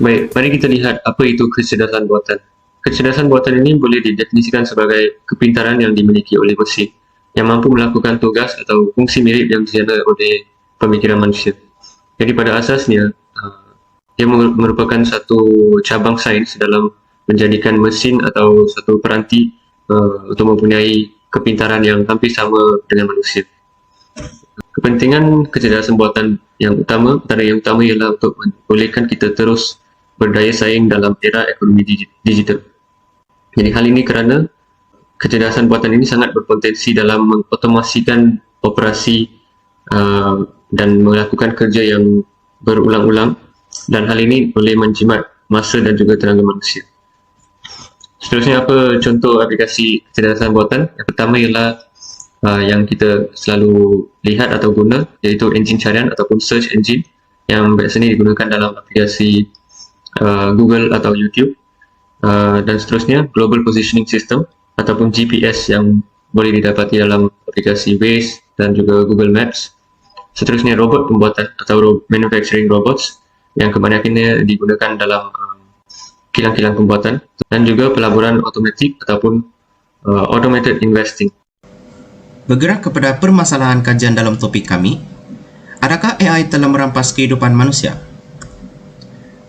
Baik, mari kita lihat apa itu kecerdasan buatan. Kecerdasan buatan ini boleh didefinisikan sebagai kepintaran yang dimiliki oleh mesin yang mampu melakukan tugas atau fungsi mirip yang dijaga oleh pemikiran manusia. Jadi pada asasnya, ia merupakan satu cabang sains dalam menjadikan mesin atau satu peranti untuk mempunyai kepintaran yang hampir sama dengan manusia. Kepentingan kecerdasan buatan antara yang utama ialah untuk membolehkan kita terus berdaya saing dalam era ekonomi digital. Jadi hal ini kerana kecerdasan buatan ini sangat berpotensi dalam mengotomasikan operasi dan melakukan kerja yang berulang-ulang, dan hal ini boleh menjimat masa dan juga tenaga manusia. Seterusnya, apa contoh aplikasi kecerdasan buatan? Yang pertama ialah yang kita selalu lihat atau guna, iaitu enjin carian ataupun search engine yang biasanya digunakan dalam aplikasi Google atau YouTube, dan seterusnya Global Positioning System ataupun GPS yang boleh didapati dalam aplikasi Waze dan juga Google Maps. Seterusnya robot pembuatan atau manufacturing robots yang kebanyakannya digunakan dalam kilang-kilang pembuatan, dan juga pelaburan otomatik ataupun automated investing. Bergerak kepada permasalahan kajian dalam topik kami, adakah AI telah merampas kehidupan manusia?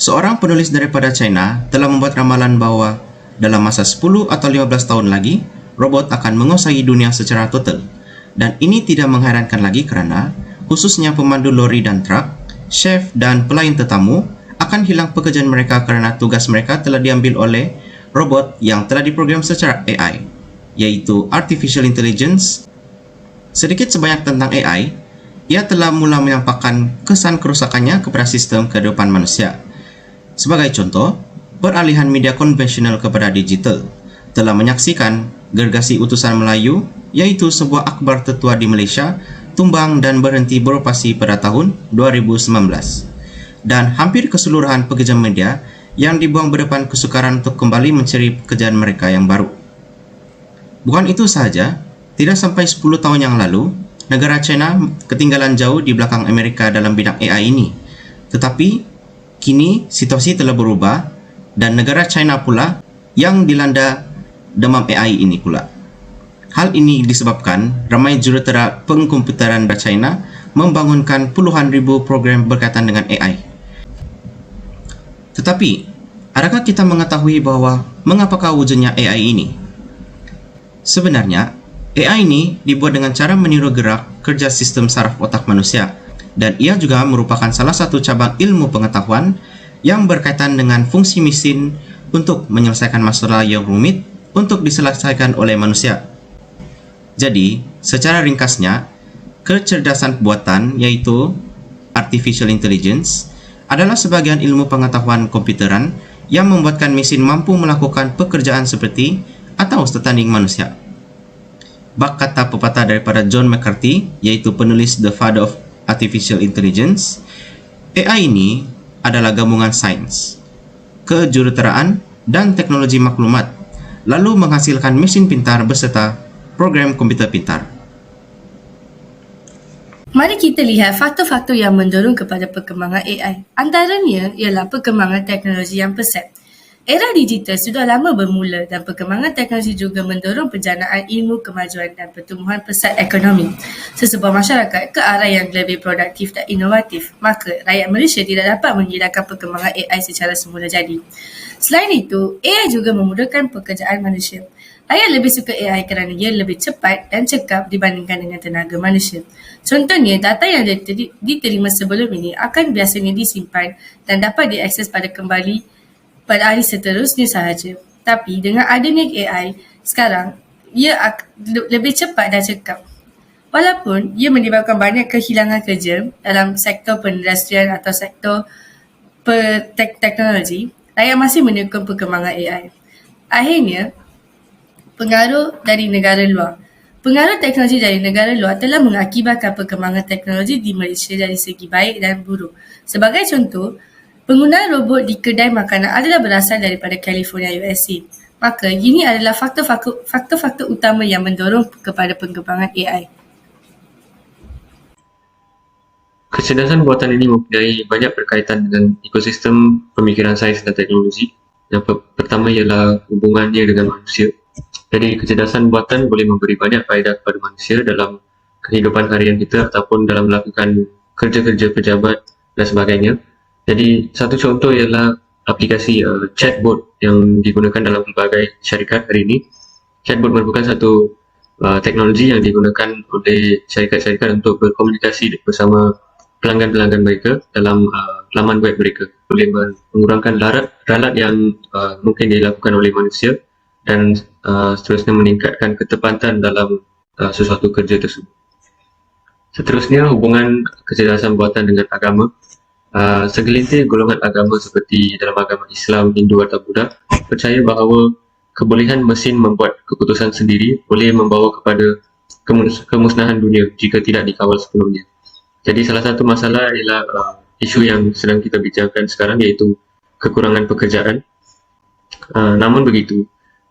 Seorang penulis daripada China telah membuat ramalan bahawa dalam masa 10 atau 15 tahun lagi, robot akan menguasai dunia secara total. Dan ini tidak mengherankan lagi kerana khususnya pemandu lori dan truk, chef dan pelayan tetamu akan hilang pekerjaan mereka kerana tugas mereka telah diambil oleh robot yang telah diprogram secara AI, iaitu Artificial Intelligence. Sedikit sebanyak tentang AI, ia telah mula menyampaikan kesan kerusakannya kepada sistem kehidupan manusia. Sebagai contoh, peralihan media konvensional kepada digital telah menyaksikan gergasi utusan Melayu, iaitu sebuah akhbar tertua di Malaysia, tumbang dan berhenti beroperasi pada tahun 2019. Dan hampir keseluruhan pekerja media yang dibuang berdepan kesukaran untuk kembali mencari pekerjaan mereka yang baru. Bukan itu sahaja, tidak sampai 10 tahun yang lalu, negara China ketinggalan jauh di belakang Amerika dalam bidang AI ini. Tetapi, kini situasi telah berubah dan negara China pula yang dilanda demam AI ini pula. Hal ini disebabkan ramai jurutera pengkomputeran di China membangunkan puluhan ribu program berkaitan dengan AI. Tetapi, adakah kita mengetahui bahawa mengapakah wujudnya AI ini? Sebenarnya, AI ini dibuat dengan cara meniru gerak kerja sistem saraf otak manusia, dan ia juga merupakan salah satu cabang ilmu pengetahuan yang berkaitan dengan fungsi mesin untuk menyelesaikan masalah yang rumit untuk diselesaikan oleh manusia. Jadi, secara ringkasnya, kecerdasan buatan iaitu Artificial Intelligence adalah sebagian ilmu pengetahuan komputeran yang membuatkan mesin mampu melakukan pekerjaan seperti atau setanding manusia. Bak kata pepatah daripada John McCarthy, iaitu penulis The Father of Artificial Intelligence, AI ini adalah gabungan sains, kejuruteraan dan teknologi maklumat, lalu menghasilkan mesin pintar beserta program komputer pintar. Mari kita lihat faktor-faktor yang mendorong kepada perkembangan AI. Antaranya ialah perkembangan teknologi yang pesat. Era digital sudah lama bermula dan perkembangan teknologi juga mendorong perjalanan ilmu, kemajuan dan pertumbuhan pesat ekonomi sesebuah masyarakat ke arah yang lebih produktif dan inovatif. Maka, rakyat Malaysia tidak dapat menghilangkan perkembangan AI secara semula jadi. Selain itu, AI juga memudahkan pekerjaan manusia. Rakyat lebih suka AI kerana ia lebih cepat dan cekap dibandingkan dengan tenaga manusia. Contohnya, data yang diterima sebelum ini akan biasanya disimpan dan dapat diakses pada hari seterusnya sahaja. Tapi dengan adanya AI, sekarang ia lebih cepat dan cekap. Walaupun ia menyebabkan banyak kehilangan kerja dalam sektor perindustrian atau sektor teknologi, rakyat masih menyokong perkembangan AI. Akhirnya, pengaruh dari negara luar. Pengaruh teknologi dari negara luar telah mengakibatkan perkembangan teknologi di Malaysia dari segi baik dan buruk. Sebagai contoh, penggunaan robot di kedai makanan adalah berasal daripada California, USA. Maka, ini adalah faktor-faktor utama yang mendorong kepada perkembangan AI. Kecerdasan buatan ini mempunyai banyak berkaitan dengan ekosistem pemikiran sains dan teknologi. Yang pertama ialah hubungannya dengan manusia. Jadi kecerdasan buatan boleh memberi banyak faedah kepada manusia dalam kehidupan harian kita ataupun dalam melakukan kerja-kerja pejabat dan sebagainya. Jadi satu contoh ialah aplikasi chatbot yang digunakan dalam pelbagai syarikat hari ini. Chatbot merupakan satu teknologi yang digunakan oleh syarikat-syarikat untuk berkomunikasi bersama pelanggan-pelanggan mereka dalam laman web mereka. Boleh mengurangkan ralat yang mungkin dilakukan oleh manusia dan seterusnya meningkatkan ketepatan dalam sesuatu kerja tersebut. Seterusnya, hubungan kecerdasan buatan dengan agama. Segelintir golongan agama seperti dalam agama Islam, Hindu atau Buddha percaya bahawa kebolehan mesin membuat keputusan sendiri boleh membawa kepada kemusnahan dunia jika tidak dikawal sebelumnya. Jadi salah satu masalah ialah isu yang sedang kita bicarakan sekarang, iaitu kekurangan pekerjaan. Namun begitu,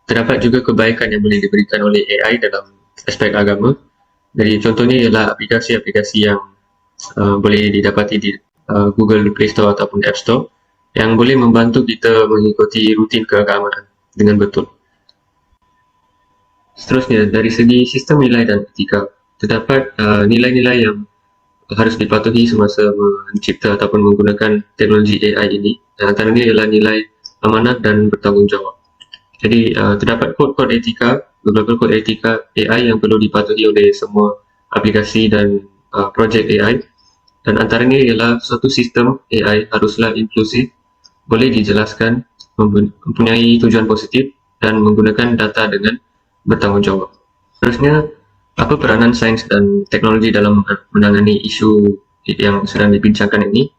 terdapat juga kebaikan yang boleh diberikan oleh AI dalam aspek agama. Jadi contohnya ialah aplikasi-aplikasi yang boleh didapati di Google Play Store ataupun App Store yang boleh membantu kita mengikuti rutin keagamaan dengan betul. Seterusnya, dari segi sistem nilai dan etika, terdapat nilai-nilai yang harus dipatuhi semasa mencipta ataupun menggunakan teknologi AI ini. Antaranya ialah nilai amanah dan bertanggungjawab. Jadi terdapat kod-kod etika, beberapa kod etika AI yang perlu dipatuhi oleh semua aplikasi dan projek AI. Dan antaranya ialah suatu sistem AI haruslah inklusif, boleh dijelaskan, mempunyai tujuan positif dan menggunakan data dengan bertanggungjawab. Terusnya, apa peranan sains dan teknologi dalam menangani isu yang sedang dibincangkan ini?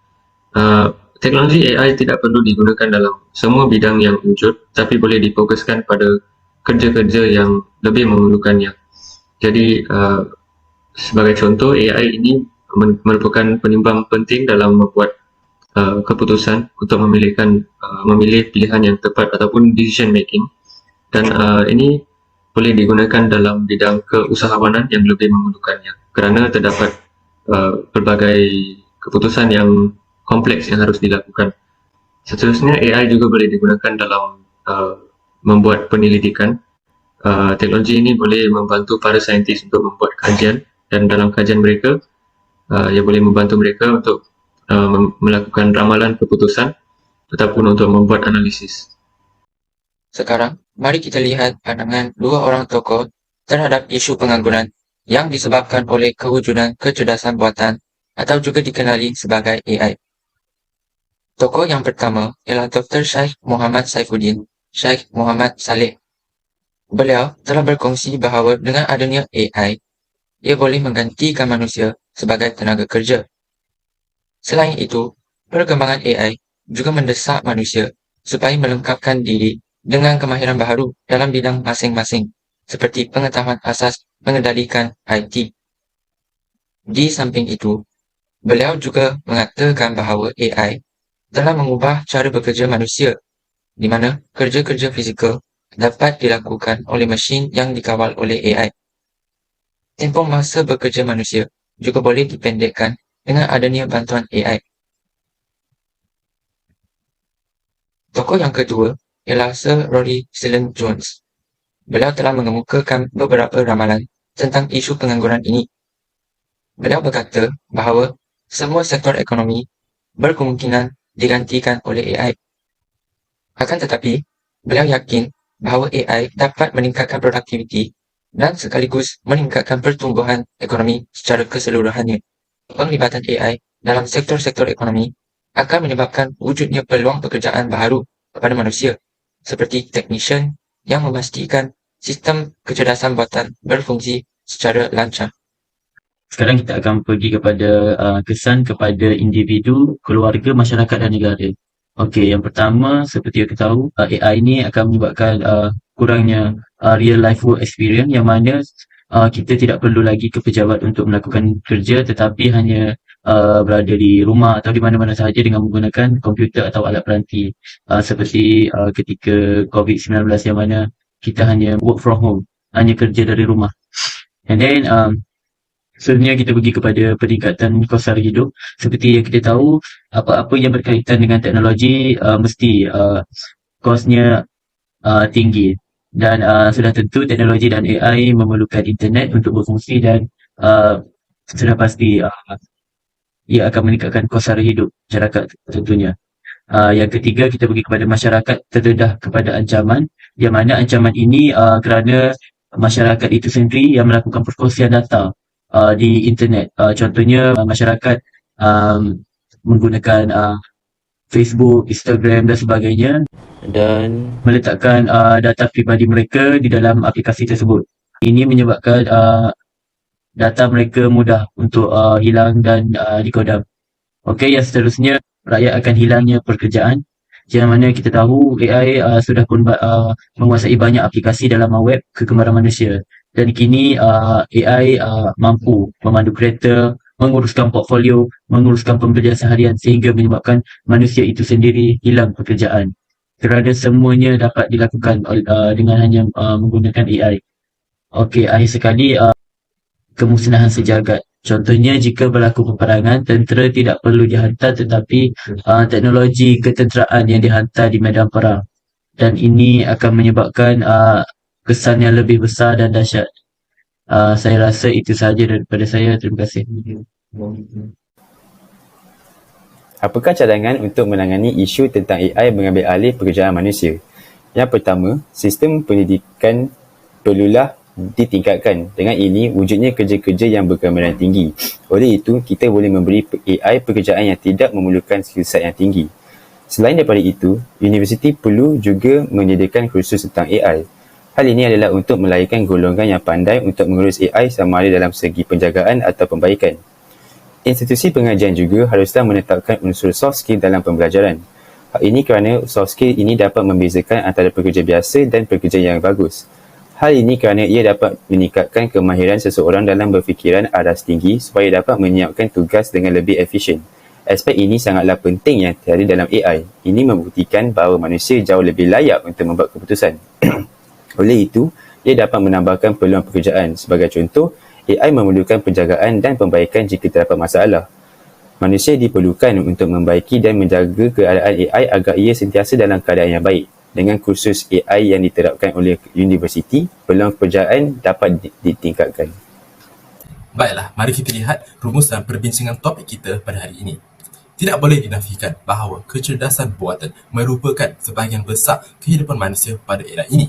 Teknologi AI tidak perlu digunakan dalam semua bidang yang wujud, tapi boleh difokuskan pada kerja-kerja yang lebih memerlukannya. Jadi, sebagai contoh, AI ini merupakan penimbang penting dalam membuat keputusan untuk memilih pilihan yang tepat ataupun decision making. Dan ini boleh digunakan dalam bidang keusahawanan yang lebih memerlukannya, kerana terdapat pelbagai keputusan yang kompleks yang harus dilakukan. Seterusnya, AI juga boleh digunakan dalam membuat penyelidikan. Teknologi ini boleh membantu para saintis untuk membuat kajian, dan dalam kajian mereka ia boleh membantu mereka untuk melakukan ramalan keputusan ataupun untuk membuat analisis. Sekarang, mari kita lihat pandangan dua orang tokoh terhadap isu pengangguran yang disebabkan oleh kewujudan kecerdasan buatan atau juga dikenali sebagai AI. Tokoh yang pertama ialah Dr. Syekh Muhammad Saifuddin Syekh Muhammad Saleh. Beliau telah berkongsi bahawa dengan adanya AI, ia boleh menggantikan manusia sebagai tenaga kerja. Selain itu, perkembangan AI juga mendesak manusia supaya melengkapkan diri dengan kemahiran baharu dalam bidang masing-masing, seperti pengetahuan asas mengendalikan IT. Di samping itu, beliau juga mengatakan bahawa AI telah mengubah cara bekerja manusia, di mana kerja-kerja fizikal dapat dilakukan oleh mesin yang dikawal oleh AI. Tempoh masa bekerja manusia juga boleh dipendekkan dengan adanya bantuan AI. Tokoh yang kedua ialah Sir Rory Cellan-Jones. Beliau telah mengemukakan beberapa ramalan tentang isu pengangguran ini. Beliau berkata bahawa semua sektor ekonomi berkemungkinan digantikan oleh AI. Akan tetapi, beliau yakin bahawa AI dapat meningkatkan produktiviti dan sekaligus meningkatkan pertumbuhan ekonomi secara keseluruhannya. Penglibatan AI dalam sektor-sektor ekonomi akan menyebabkan wujudnya peluang pekerjaan baharu kepada manusia, seperti technician yang memastikan sistem kecerdasan buatan berfungsi secara lancar. Sekarang kita akan pergi kepada kesan kepada individu, keluarga, masyarakat dan negara. Okey, yang pertama, seperti yang kita tahu, AI ini akan menyebabkan kurangnya real life work experience, yang mana kita tidak perlu lagi ke pejabat untuk melakukan kerja, tetapi hanya berada di rumah atau di mana-mana sahaja dengan menggunakan komputer atau alat peranti, seperti ketika COVID-19 yang mana kita hanya work from home, hanya kerja dari rumah. And then Seterusnya kita pergi kepada peningkatan kos sara hidup. Seperti yang kita tahu, apa-apa yang berkaitan dengan teknologi mesti kosnya tinggi. Dan sudah tentu teknologi dan AI memerlukan internet untuk berfungsi dan sudah pasti ia akan meningkatkan kos sara hidup masyarakat tentunya. Yang ketiga, kita pergi kepada masyarakat terdedah kepada ancaman, yang mana ancaman ini kerana masyarakat itu sendiri yang melakukan perkongsian data di internet. Contohnya masyarakat menggunakan Facebook, Instagram dan sebagainya dan meletakkan data pribadi mereka di dalam aplikasi tersebut. Ini menyebabkan data mereka mudah untuk hilang dan dikodam. Okey, yang seterusnya, rakyat akan hilangnya pekerjaan. Yang mana kita tahu AI sudah pun menguasai banyak aplikasi dalam web kegemaran manusia. Dan kini AI mampu memandu kereta, menguruskan portfolio, menguruskan pembelian seharian sehingga menyebabkan manusia itu sendiri hilang pekerjaan. Kerana semuanya dapat dilakukan dengan hanya menggunakan AI. Okey, akhir sekali kemusnahan sejagat. Contohnya jika berlaku peperangan, tentera tidak perlu dihantar tetapi teknologi ketenteraan yang dihantar di medan perang. Dan ini akan menyebabkan kesan yang lebih besar dan dahsyat. Saya rasa itu sahaja daripada saya. Terima kasih. Apakah cadangan untuk menangani isu tentang AI mengambil alih pekerjaan manusia? Yang pertama, sistem pendidikan perlulah ditingkatkan. Dengan ini, wujudnya kerja-kerja yang berkemahiran tinggi. Oleh itu, kita boleh memberi AI pekerjaan yang tidak memerlukan skillset yang tinggi. Selain daripada itu, universiti perlu juga menyediakan kursus tentang AI. Hal ini adalah untuk melahirkan golongan yang pandai untuk mengurus AI sama ada dalam segi penjagaan atau pembaikan. Institusi pengajian juga haruslah menetapkan unsur soft skill dalam pembelajaran. Hal ini kerana soft skill ini dapat membezakan antara pekerja biasa dan pekerja yang bagus. Hal ini kerana ia dapat meningkatkan kemahiran seseorang dalam berfikiran aras tinggi supaya dapat menyiapkan tugas dengan lebih efisien. Aspek ini sangatlah penting yang tiada dalam AI. Ini membuktikan bahawa manusia jauh lebih layak untuk membuat keputusan. Oleh itu, ia dapat menambahkan peluang pekerjaan. Sebagai contoh, AI memerlukan penjagaan dan pembaikan jika terdapat masalah. Manusia diperlukan untuk membaiki dan menjaga keadaan AI agar ia sentiasa dalam keadaan yang baik. Dengan kursus AI yang diterapkan oleh universiti, peluang pekerjaan dapat ditingkatkan. Baiklah, mari kita lihat rumus dan perbincangan topik kita pada hari ini. Tidak boleh dinafikan bahawa kecerdasan buatan merupakan sebahagian besar kehidupan manusia pada era ini.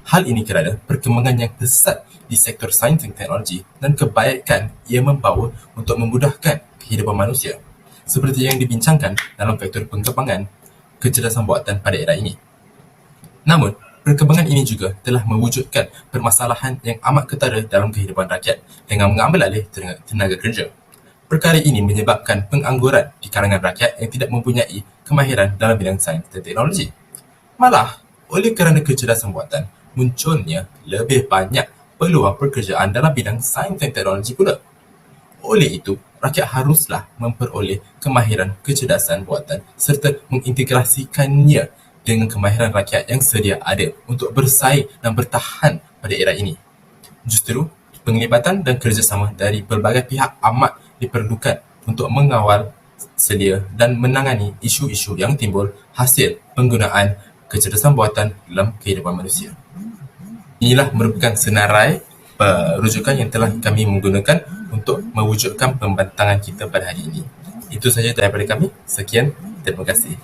Hal ini kerana perkembangan yang pesat di sektor sains dan teknologi dan kebaikan ia membawa untuk memudahkan kehidupan manusia, seperti yang dibincangkan dalam faktor pengembangan kecerdasan buatan pada era ini. Namun, perkembangan ini juga telah mewujudkan permasalahan yang amat ketara dalam kehidupan rakyat dengan mengambil alih tenaga kerja. Perkara ini menyebabkan pengangguran di kalangan rakyat yang tidak mempunyai kemahiran dalam bidang sains dan teknologi. Malah, oleh kerana kecerdasan buatan, munculnya lebih banyak peluang pekerjaan dalam bidang sains dan teknologi pula. Oleh itu, rakyat haruslah memperoleh kemahiran kecerdasan buatan serta mengintegrasikannya dengan kemahiran rakyat yang sedia ada untuk bersaing dan bertahan pada era ini. Justru, penglibatan dan kerjasama dari pelbagai pihak amat diperlukan untuk mengawal, sedia dan menangani isu-isu yang timbul hasil penggunaan kecerdasan buatan dalam kehidupan manusia. Inilah merupakan senarai rujukan yang telah kami menggunakan untuk mewujudkan pembentangan kita pada hari ini. Itu sahaja daripada kami. Sekian, terima kasih.